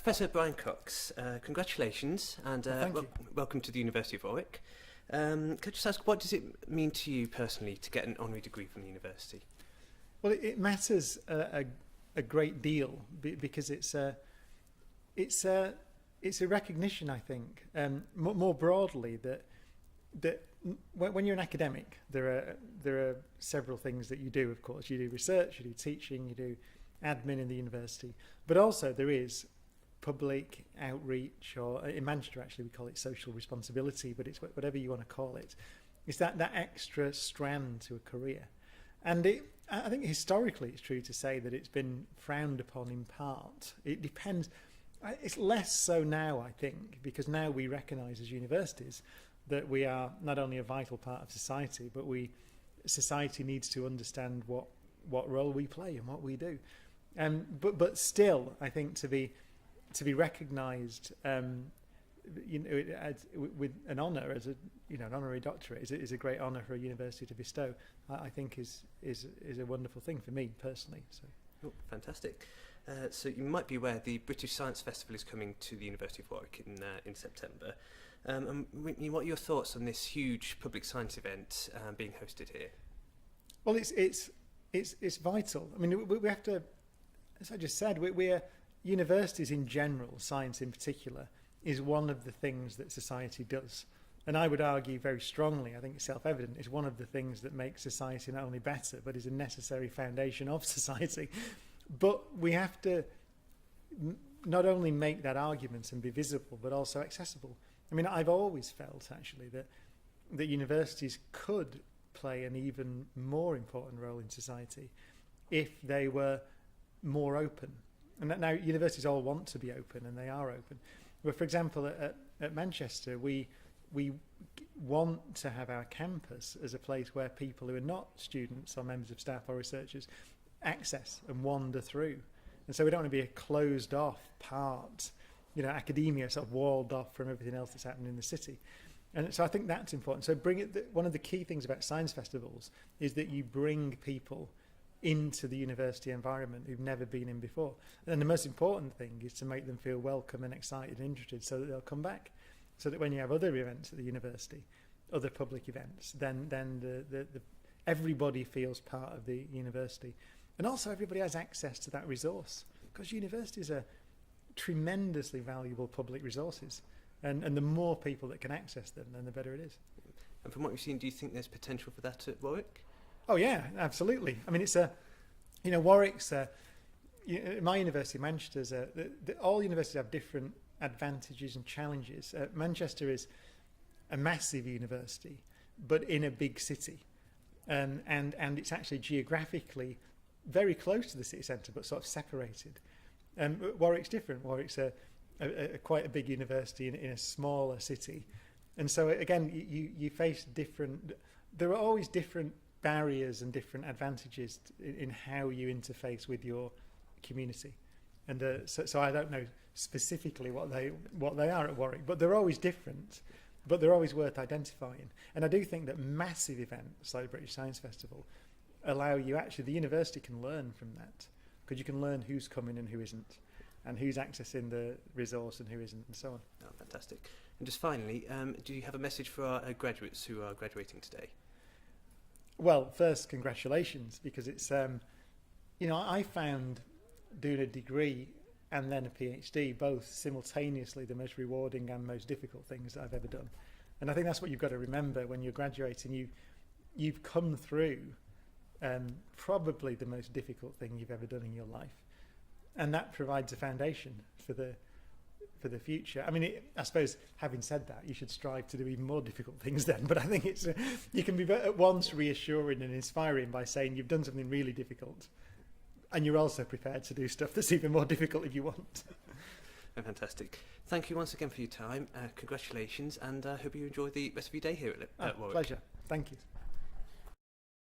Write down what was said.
Professor Brian Cox, congratulations and welcome to the University of Warwick. Could I just ask, what does it mean to you personally to get an honorary degree from the university? Well, it matters a great deal because it's a recognition, I think, more broadly that when you're an academic, there are several things that you do. Of course, you do research, you do teaching, you do admin in the university, but also there is public outreach, or in Manchester actually we call it social responsibility, but it's whatever you want to call it. It's that extra strand to a career. And I think historically it's true to say that it's been frowned upon in part. It depends. It's less so now, I think, because now we recognise as universities that we are not only a vital part of society, but society needs to understand what role we play and what we do. But still, I think to be recognised, with an honour as an honorary doctorate is a great honour for a university to bestow. I think is a wonderful thing for me personally. So. Oh, fantastic. So you might be aware the British Science Festival is coming to the University of Warwick in September. And what are your thoughts on this huge public science event being hosted here? Well, it's vital. I mean, we have to, as I just said, we're universities in general, science in particular, is one of the things that society does. And I would argue very strongly, I think it's self-evident, it's one of the things that makes society not only better, but is a necessary foundation of society. But we have to not only make that argument and be visible, but also accessible. I mean, I've always felt, actually, that universities could play an even more important role in society if they were more open. And now universities all want to be open, and they are open. But for example, at Manchester, we want to have our campus as a place where people who are not students or members of staff or researchers access and wander through. And so we don't want to be a closed off part, academia sort of walled off from everything else that's happening in the city. And so I think that's important. So one of the key things about science festivals is that you bring people into the university environment who've never been in before. And the most important thing is to make them feel welcome and excited and interested so that they'll come back. So that when you have other events at the university, other public events, then everybody feels part of the university. And also everybody has access to that resource, because universities are tremendously valuable public resources. And the more people that can access them, then the better it is. And from what you've seen, do you think there's potential for that at Warwick? Oh yeah, absolutely. I mean, it's Warwick's, my university, Manchester's, all universities have different advantages and challenges. Manchester is a massive university, but in a big city. And it's actually geographically very close to the city centre, but sort of separated. Warwick's different. Warwick's quite a big university in a smaller city. And so again, you face there are always different barriers and different advantages in how you interface with your community. And so I don't know specifically what they are at Warwick, but they're always different, but they're always worth identifying. And I do think that massive events like the British Science Festival allow you, actually the university can learn from that, because you can learn who's coming and who isn't, and who's accessing the resource and who isn't, and so on. Oh, fantastic. And just finally, do you have a message for our graduates who are graduating today? Well, first, congratulations, because it's, I found doing a degree and then a PhD both simultaneously the most rewarding and most difficult things that I've ever done. And I think that's what you've got to remember when you're graduating. You've come through probably the most difficult thing you've ever done in your life. And that provides a foundation for the future. I mean, I suppose, having said that, you should strive to do even more difficult things then. But I think you can be at once reassuring and inspiring by saying you've done something really difficult, and you're also prepared to do stuff that's even more difficult if you want. Fantastic. Thank you once again for your time. Congratulations, and I hope you enjoy the rest of your day here at Warwick. Pleasure. Thank you.